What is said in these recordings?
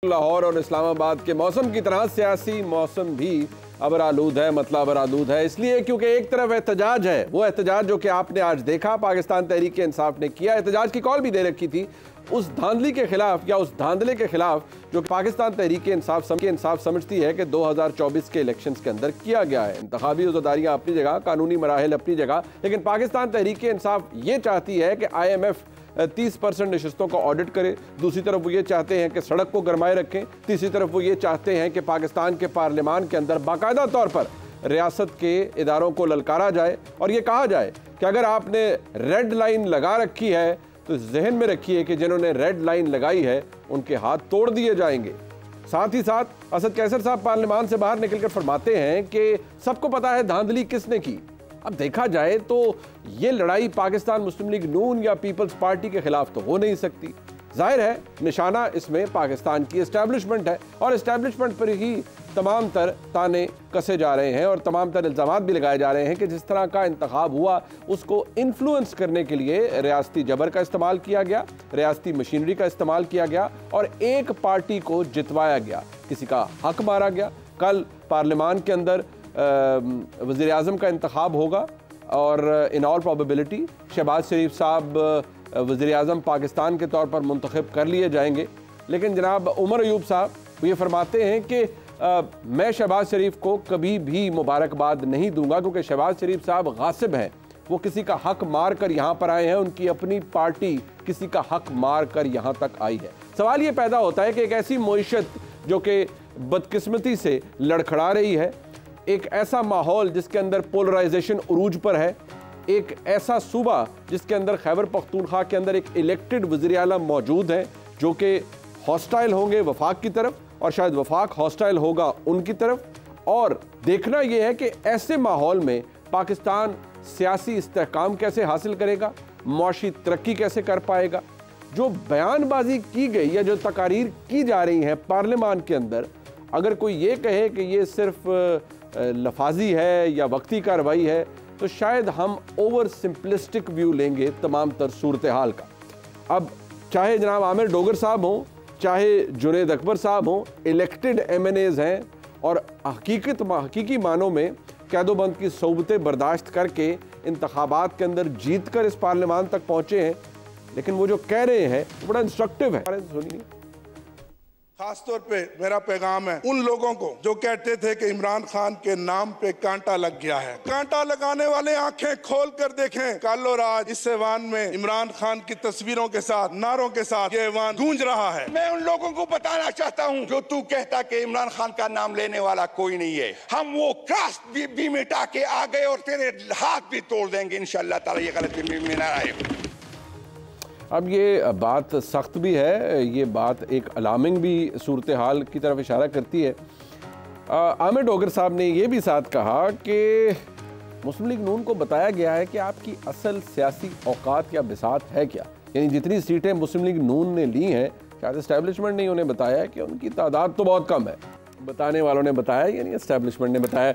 लाहौर और इस्लामाबाद के मौसम की तरह सियासी मौसम भी अबरालूद है, मतलब अबरालूद है इसलिए क्योंकि एक तरफ एहतजाज है, वो एहतजाज जो कि आपने आज देखा पाकिस्तान तहरीक इंसाफ ने किया। एहतजाज की कॉल भी दे रखी थी उस धांधली के खिलाफ या उस धांधले के खिलाफ जो पाकिस्तान तहरीक इंसाफ समझती है कि 2024 के इलेक्शंस के अंदर किया गया है। इंतखाबी उज़्ज़दारियां अपनी जगह, कानूनी मराहिल अपनी जगह, लेकिन पाकिस्तान तहरीक इंसाफ ये चाहती है कि IMF 30% नशिस्तों का ऑडिट करे। दूसरी तरफ वो ये चाहते हैं कि सड़क को गरमाए रखें। तीसरी तरफ वो ये चाहते हैं कि पाकिस्तान के पार्लियामान के अंदर बाकायदा तौर पर रियासत के इदारों को ललकारा जाए और ये कहा जाए कि अगर आपने रेड लाइन लगा रखी है तो जहन में रखिए कि जिन्होंने रेड लाइन लगाई है उनके हाथ तोड़ दिए जाएंगे। साथ ही साथ असद कैसर साहब पार्लियामान से बाहर निकलकर फरमाते हैं कि सबको पता है धांधली किसने की। अब देखा जाए तो ये लड़ाई पाकिस्तान मुस्लिम लीग नून या पीपल्स पार्टी के खिलाफ तो हो नहीं सकती। जाहिर है निशाना इसमें पाकिस्तान की एस्टैब्लिशमेंट है और एस्टैब्लिशमेंट पर ही तमाम तर ताने कसे जा रहे हैं और तमाम तर इल्ज़ामात भी लगाए जा रहे हैं कि जिस तरह का इंतखाब हुआ उसको इन्फ्लुएंस करने के लिए रियासती जबर का इस्तेमाल किया गया, रियासती मशीनरी का इस्तेमाल किया गया और एक पार्टी को जितवाया गया, किसी का हक मारा गया। कल पार्लियामान के अंदर वज़ीर आज़म का इंतखाब होगा और इन ऑल प्रोबेबिलिटी शहबाज शरीफ साहब वज़ीर आज़म पाकिस्तान के तौर पर मुंतखब कर लिए जाएंगे। लेकिन जनाब उमर अयूब साहब ये फरमाते हैं कि मैं शहबाज शरीफ को कभी भी मुबारकबाद नहीं दूंगा क्योंकि शहबाज शरीफ साहब गासिब हैं, वो किसी का हक मार कर यहाँ पर आए हैं, उनकी अपनी पार्टी किसी का हक मार कर यहाँ तक आई है। सवाल ये पैदा होता है कि एक ऐसी मईशत जो कि बदकिस्मती से लड़खड़ा रही है, एक ऐसा माहौल जिसके अंदर पोलराइजेशन उरूज पर है, एक ऐसा सूबा जिसके अंदर खैबर पख्तूनख्वा के अंदर एक इलेक्टेड वज़ीर आला मौजूद हैं जो कि हॉस्टाइल होंगे वफाक की तरफ और शायद वफाक हॉस्टाइल होगा उनकी तरफ। और देखना यह है कि ऐसे माहौल में पाकिस्तान सियासी इस्तेहकाम कैसे हासिल करेगा, मुआशी तरक्की कैसे कर पाएगा। जो बयानबाजी की गई या जो तकारीर की जा रही हैं पार्लियामान के अंदर, अगर कोई ये कहे कि ये सिर्फ लफाजी है या वक्ती कार्रवाई है तो शायद हम ओवर सिंपलिस्टिक व्यू लेंगे तमाम तर सूरत हाल का। अब चाहे जनाब आमिर डोगर साहब हों, चाहे जुनेद अकबर साहब हों, इलेक्टेड MNAs हैं और हकीकी मानों में कैदोबंद की सोबतें बर्दाश्त करके इंतखाबात के अंदर जीत कर इस पार्लियामान तक पहुँचे हैं। लेकिन वो जो कह रहे हैं वो बड़ा इंस्ट्रक्टिव है। सुनिए, खासतौर पे मेरा पैगाम है उन लोगों को जो कहते थे कि इमरान खान के नाम पे कांटा लग गया है। कांटा लगाने वाले आंखें खोल कर देखें, कालो राज इस ऐवान में इमरान खान की तस्वीरों के साथ, नारों के साथ ये ऐवान गूंज रहा है। मैं उन लोगों को बताना चाहता हूं जो तू कहता कि इमरान खान का नाम लेने वाला कोई नहीं है, हम वो क्रॉस भी मिटा के आ गए और तेरे हाथ भी तोड़ देंगे इंशाअल्लाह ताला, ये गलती में ना आए। अब ये बात सख्त भी है, ये बात एक अलार्मिंग भी सूरत हाल की तरफ इशारा करती है। आमिर डोगर साहब ने ये भी साथ कहा कि मुस्लिम लीग नून को बताया गया है कि आपकी असल सियासी औकात या बिसात है क्या, यानी जितनी सीटें मुस्लिम लीग नून ने ली हैं शायद इस्टेब्लिशमेंट ने उन्हें बताया कि उनकी तादाद तो बहुत कम है, बताने वालों ने बताया यानी इस्टेब्लिशमेंट ने बताया।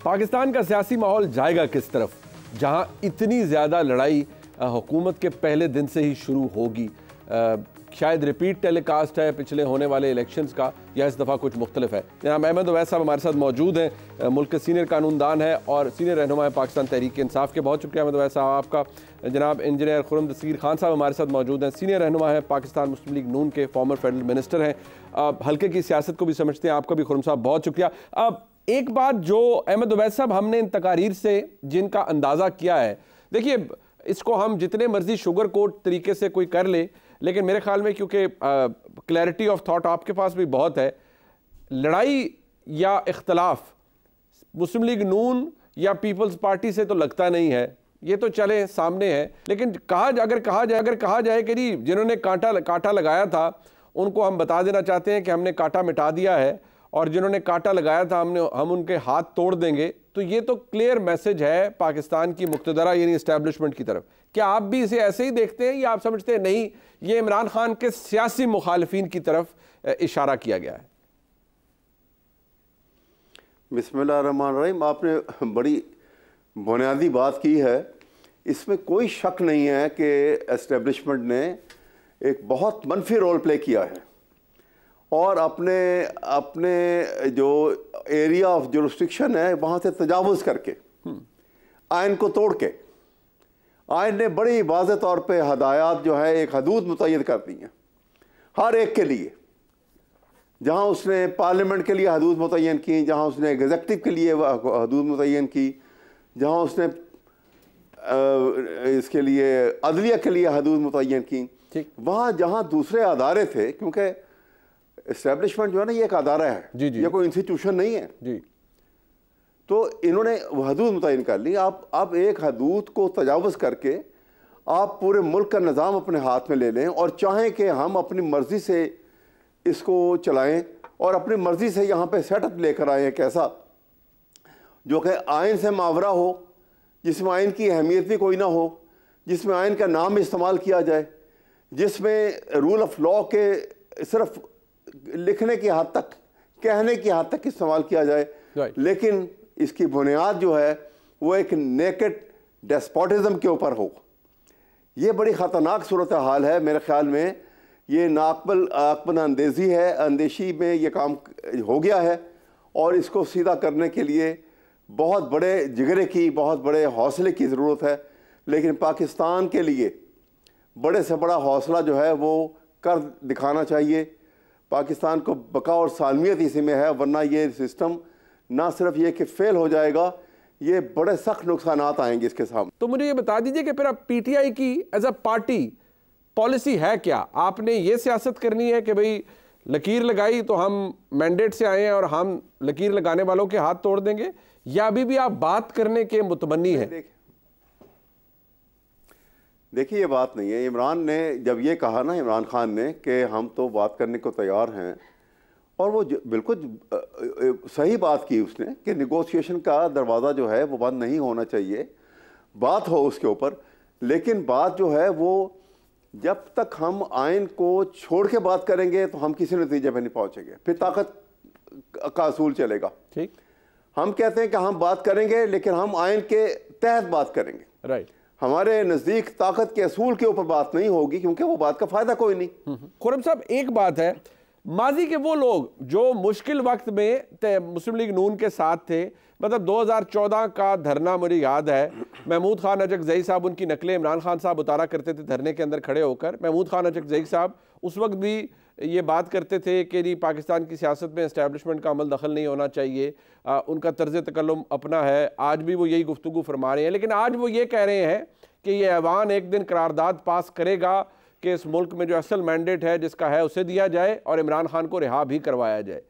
पाकिस्तान का सियासी माहौल जाएगा किस तरफ जहाँ इतनी ज़्यादा लड़ाई हुकूमत के पहले दिन से ही शुरू होगी। शायद रिपीट टेलीकास्ट है पिछले होने वाले इलेक्शंस का या इस दफ़ा कुछ मुख्तलिफ है। जनाब अहमद अवैस साहब हमारे साथ मौजूद हैं, मुल्क के सीनियर कानूनदान है और सीनियर रहनुमा है पाकिस्तान तहरीक इंसाफ के। बहुत शुक्रिया अहमद अवैस साहब आपका। जनाब इंजीनियर खुर्रम दस्तगीर खान साहब हमारे साथ मौजूद हैं, सीनियर रहनुमा है पाकिस्तान मुस्लिम लीग नून के, फॉर्मर फेडरल मिनिस्टर हैं, हल्के की सियासत को भी समझते हैं। आपका भी खुर्रम साहब बहुत शुक्रिया। अब एक बात जो अहमद अवैस साहब हमने इन तकारीर से जिनका अंदाज़ा किया है, देखिए इसको हम जितने मर्जी शुगर कोट तरीके से कोई कर ले, लेकिन मेरे ख्याल में क्योंकि क्लैरिटी ऑफ थॉट आपके पास भी बहुत है, लड़ाई या इख्तलाफ मुस्लिम लीग नून या पीपल्स पार्टी से तो लगता नहीं है, ये तो चले सामने है। लेकिन अगर कहा जाए कि जी जिन्होंने कांटा लगाया था उनको हम बता देना चाहते हैं कि हमने कांटा मिटा दिया है और जिन्होंने कांटा लगाया था हम उनके हाथ तोड़ देंगे, तो ये तो क्लियर मैसेज है पाकिस्तान की मुक्तदरा यानी एस्टैब्लिशमेंट की तरफ। क्या आप भी इसे ऐसे ही देखते हैं या आप समझते हैं नहीं ये इमरान खान के सियासी मुखालिफिन की तरफ इशारा किया गया है? बिस्मिल्लाहिर्रहमानिर्रहीम, आपने बड़ी बुनियादी बात की है। इसमें कोई शक नहीं है कि एस्टैब्लिशमेंट ने एक बहुत मनफी रोल प्ले किया है और अपने अपने जो एरिया ऑफ जुरिस्डिक्शन है वहाँ से तजावुज़ करके, आइन को तोड़ के, आइन ने बड़ी वाज़ेह तौर पे हदायत जो है एक हदूद मुतय्यन कर दी हैं हर एक के लिए। जहाँ उसने पार्लियामेंट के लिए हदूद मुतय्यन की, जहाँ उसने एग्जेक्टिव के लिए हदूद मुतय्यन की, जहाँ उसने इसके लिए अदलिया के लिए हदूद मुतय्यन की, वहाँ जहाँ दूसरे अदारे थे, क्योंकि इस्टेब्लिशमेंट जो है ना ये एक अदारा है, ये कोई इंस्टीट्यूशन नहीं है जी। तो इन्होंने हदूद मुतय्यन कर ली। आप एक हदूद को तजावुज़ करके आप पूरे मुल्क का निज़ाम अपने हाथ में ले लें और चाहें कि हम अपनी मर्ज़ी से इसको चलाएं और अपनी मर्ज़ी से यहाँ पे सेटअप लेकर आए एक ऐसा जो कि आइन से मावरा हो, जिसमें आइन की अहमियत भी कोई ना हो, जिसमें आइन का नाम इस्तेमाल किया जाए, जिसमें रूल ऑफ लॉ के सिर्फ लिखने की हद तक, कहने की हद तक इस्तेमाल किया जाए, लेकिन इसकी बुनियाद जो है वो एक नेकेड डेस्पोटिज्म के ऊपर हो। ये बड़ी ख़तरनाक सूरत हाल है मेरे ख्याल में। ये नाकबल अंदेज़ी है, अंदेशी में ये काम हो गया है और इसको सीधा करने के लिए बहुत बड़े जिगरे की, बहुत बड़े हौसले की ज़रूरत है। लेकिन पाकिस्तान के लिए बड़े से बड़ा हौसला जो है वो कर दिखाना चाहिए। पाकिस्तान को बका और सालमियत इसी में है, वरना ये सिस्टम ना सिर्फ ये कि फेल हो जाएगा, ये बड़े सख्त नुकसानात आएंगे इसके सामने। तो मुझे ये बता दीजिए कि फिर अब पीटीआई की एज अ पार्टी पॉलिसी है क्या? आपने ये सियासत करनी है कि भाई लकीर लगाई तो हम मैंडेट से आए हैं और हम लकीर लगाने वालों के हाथ तोड़ देंगे, या अभी भी आप बात करने के मुतमन्नी हैं? देखिए ये बात नहीं है। इमरान ने जब ये कहा ना, इमरान खान ने, कि हम तो बात करने को तैयार हैं, और वो बिल्कुल सही बात की उसने कि निगोशिएशन का दरवाज़ा जो है वो बंद नहीं होना चाहिए, बात हो उसके ऊपर। लेकिन बात जो है वो जब तक हम आइन को छोड़ के बात करेंगे तो हम किसी नतीजे पर नहीं पहुंचेंगे, फिर ताकत का असूल चलेगा। ठीक, हम कहते हैं कि हम बात करेंगे लेकिन हम आइन के तहत बात करेंगे। राइट, हमारे नज़दीक ताकत के असूल के ऊपर बात नहीं होगी, क्योंकि वो बात का फ़ायदा कोई नहीं। खुर्रम साहब, एक बात है, माजी के वो लोग जो मुश्किल वक्त में मुस्लिम लीग नून के साथ थे, मतलब 2014 का धरना मुझे याद है, महमूद खान अचकज़ई साहब, उनकी नकलें इमरान खान साहब उतारा करते थे धरने के अंदर खड़े होकर। महमूद खान अचकज़ई साहब उस वक्त भी ये बात करते थे कि जी पाकिस्तान की सियासत में एस्टैब्लिशमेंट का अमल दखल नहीं होना चाहिए, उनका तर्ज तकल्लुम अपना है, आज भी वो यही गुफ्तगू फरमा रहे हैं। लेकिन आज वो ये कह रहे हैं कि ये ऐवान एक दिन करारदाद पास करेगा कि इस मुल्क में जो असल मैंडेट है जिसका है उसे दिया जाए और इमरान खान को रिहा भी करवाया जाए।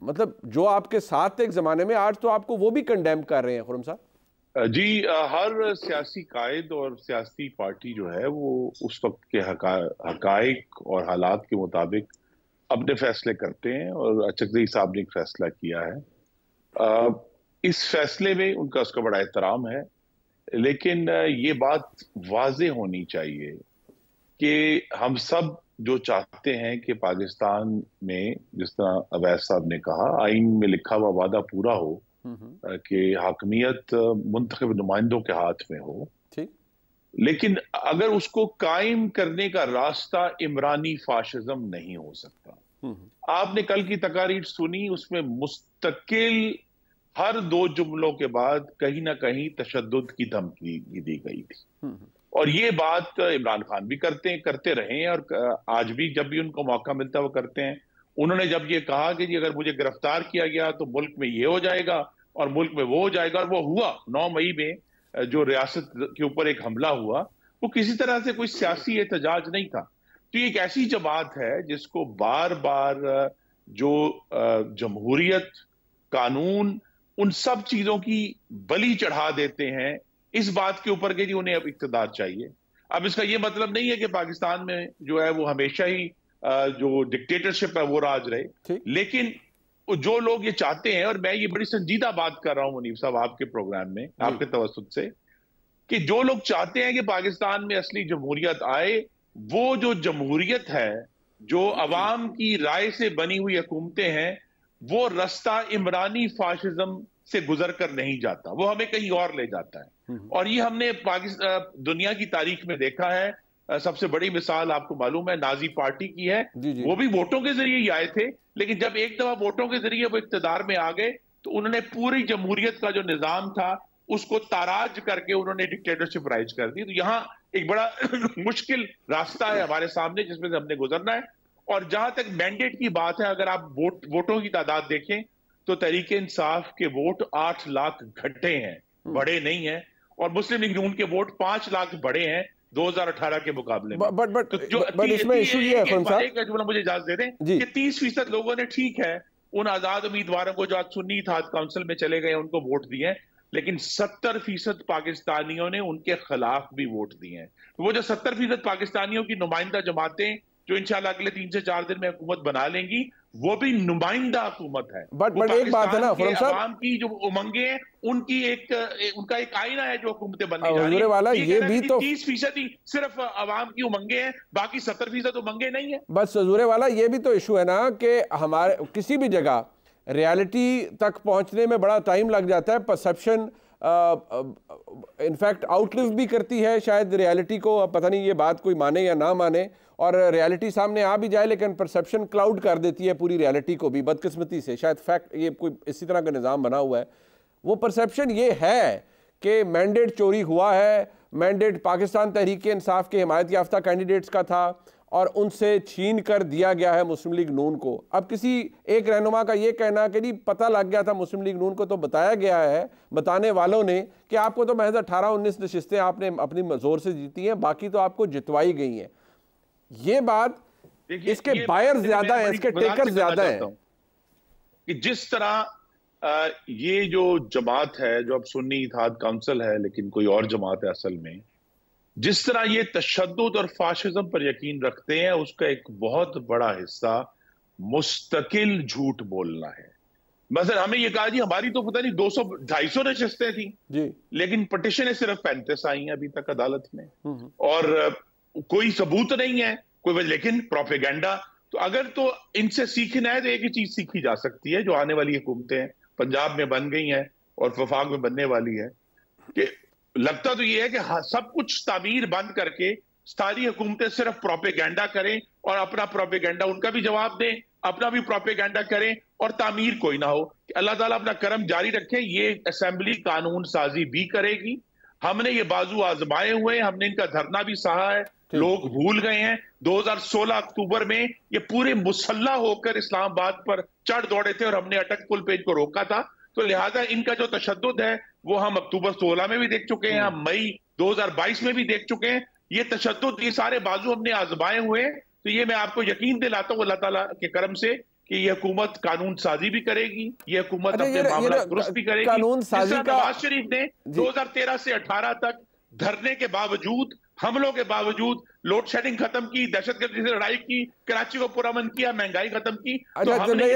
मतलब जो आपके साथ थे एक ज़माने में, आज तो आपको वो भी कंडेम कर रहे हैं खुर्रम साहब। जी, हर सियासी कायद और सियासी पार्टी जो है वो उस वक्त के हकाइक और हालात के मुताबिक अपने फैसले करते हैं, और अचकज़ई साहब ने एक फैसला किया है। इस फैसले में उनका उसका बड़ा एहतराम है, लेकिन ये बात वाज़ेह होनी चाहिए कि हम सब जो चाहते हैं कि पाकिस्तान में, जिस तरह अवैस साहब ने कहा, आइन में लिखा हुआ वादा पूरा हो कि हाकमियत मुंतखब नुमाइंदों के हाथ में हो, लेकिन अगर उसको कायम करने का रास्ता इमरानी फाशिज्म नहीं हो सकता। आपने कल की तकारीर सुनी, उसमें मुस्तकिल हर दो जुमलों के बाद कहीं ना कहीं तशद्दुद की धमकी दी गई थी, और ये बात इमरान खान भी करते रहे हैं, और आज भी जब भी उनको मौका मिलता है वो करते हैं। उन्होंने जब ये कहा कि जी अगर मुझे गिरफ्तार किया गया तो मुल्क में ये हो जाएगा और मुल्क में वो हो जाएगा, और वो हुआ। 9 मई में जो रियासत के ऊपर एक हमला हुआ, वो किसी तरह से कोई सियासी एहतजाज नहीं था। तो ये एक ऐसी जमात है जिसको बार बार जो जमहूरियत, कानून, उन सब चीजों की बलि चढ़ा देते हैं इस बात के ऊपर कि जी उन्हें अब इक़्तिदार चाहिए। अब इसका ये मतलब नहीं है कि पाकिस्तान में जो है वो हमेशा ही जो डिक्टेटरशिप है वो राज रहे, लेकिन जो लोग ये चाहते हैं, और मैं ये बड़ी संजीदा बात कर रहा हूं मुनीफ साहब आपके प्रोग्राम में, आपके तवस्सुत से, कि जो लोग चाहते हैं कि पाकिस्तान में असली जमहूरियत आए, वो जो जमहूरियत है, जो अवाम की राय से बनी हुई हुकूमतें हैं, वो रास्ता इमरानी फाशिज्म से गुजर कर नहीं जाता, वो हमें कहीं और ले जाता है। और ये हमने पाकिस्तान दुनिया की तारीख में देखा है सबसे बड़ी मिसाल आपको मालूम है नाजी पार्टी की है। वो भी वोटों के जरिए ही आए थे, लेकिन जब एक दफा वोटों के जरिए वो इक्तदार में आ गए तो उन्होंने पूरी जमहूरियत का जो निजाम था उसको ताराज करके उन्होंने डिक्टेटरशिप राइज कर दी। तो यहाँ एक बड़ा मुश्किल रास्ता है हमारे सामने जिसमें से हमने गुजरना है। और जहां तक मैंडेट की बात है, अगर आप वोटों की तादाद देखें तो तहरीक इंसाफ के वोट 8 लाख घटे हैं, बड़े नहीं है, और मुस्लिम लीग नून के वोट 5 लाख बड़े हैं 2018 के मुकाबले में। बट इसमें इशू ये है मुझे इजाजत दे दें कि 30% लोगों ने ठीक है उन आजाद उम्मीदवारों को जो आज सुन्नी इत्तेहाद काउंसिल में चले गए उनको वोट दिए, लेकिन 70% पाकिस्तानियों ने उनके खिलाफ भी वोट दिए हैं। वो जो 70% पाकिस्तानियों की नुमाइंदा जमातें जो इंशाल्लाह अगले 3 से 4 दिन में हुकूमत बना लेंगी, वो भी नुमाइंदा हुकूमत है। बट एक बात है ना फरम साहब, आवाम की जो उमंगे हैं उनकी उनका एक आईना है जो हुकूमतें बनने जा रही है वाला ये भी तो 30% ही सिर्फ आवाम की उमंगे हैं, बाकी 70% उमंगे नहीं है। बस हजूरे वाला ये भी तो इशू है ना कि हमारे किसी भी जगह रियलिटी तक पहुंचने में बड़ा टाइम लग जाता है। परसेप्शन इनफैक्ट आउटलिव भी करती है शायद रियलिटी को। अब पता नहीं ये बात कोई माने या ना माने, और रियलिटी सामने आ भी जाए लेकिन परसेप्शन क्लाउड कर देती है पूरी रियलिटी को भी, बदकिस्मती से। शायद फैक्ट ये कोई इसी तरह का निज़ाम बना हुआ है। वो परसेप्शन ये है कि मैंडेट चोरी हुआ है, मैंडेट पाकिस्तान तहरीक इंसाफ के हिमायत याफ्ता कैंडिडेट्स का था और उनसे छीन कर दिया गया है मुस्लिम लीग नून को। अब किसी एक रहनुमा का ये कहना कि जी पता लग गया था मुस्लिम लीग नून को, तो बताया गया है बताने वालों ने कि आपको तो महज 18-19 नशिस्तें आपने अपनी जोर से जीती हैं, बाकी तो आपको जितवाई गई हैं। ये बात इसके बायर ज्यादा है, इसके टेकर ज्यादा है। कि जिस तरह ये जो जमात है जो अब सुन्नी इत्तेहाद काउंसिल है लेकिन कोई और जमात है असल में, जिस तरह ये तशद्दुद और फाशिज्म पर यकीन रखते हैं, उसका एक बहुत बड़ा हिस्सा मुस्तकिल झूठ बोलना है। मतलब हमें ये कहा जी हमारी तो पता नहीं 200-250 नशिस्तें थी जी, लेकिन पटिशनें सिर्फ 35 आई हैं अभी तक अदालत में, और कोई सबूत नहीं है कोई, लेकिन प्रोपेगेंडा। तो अगर तो इनसे सीखना है तो एक ही चीज सीखी जा सकती है जो आने वाली हुकूमतें पंजाब में बन गई हैं और वफाक में बनने वाली है, कि लगता तो ये है कि सब कुछ तामीर बंद करके सारी हुकूमतें सिर्फ प्रोपेगेंडा करें और अपना प्रोपेगेंडा उनका भी जवाब दें, अपना भी प्रोपेगेंडा करें और तामीर कोई ना हो। अल्लाह ताला अपना करम जारी रखे। ये असेंबली कानून साजी भी करेगी। हमने ये बाजू आजमाए हुए, हमने इनका धरना भी सहा है, लोग भूल गए हैं। 2016 अक्टूबर में ये पूरे मुसल्ला होकर इस्लामाबाद पर चढ़ दौड़े थे और हमने अटक पुल पे इनको रोका था। तो लिहाजा इनका जो तशद्दुद है वो हम अक्टूबर 16 में भी देख चुके हैं, हम मई 2022 में भी देख चुके हैं। ये तशद्दुद, ये सारे बाजू हमने आजमाए हुए हैं। तो ये मैं आपको यकीन दिलाता हूँ अल्लाह ताला के करम से कि ये हुकूमत कानून साजी भी करेगी, ये हुकूमत अपने मामला दुरुस्त भी करेगी। कानून साजी का नवाज शरीफ ने 2013 से 18 तक धरने के बावजूद, हमलों के बावजूद, लोड शेडिंग खत्म की, दहशतगर्दी से लड़ाई की, कराची को पुरअमन किया, महंगाई खत्म की। तो हमने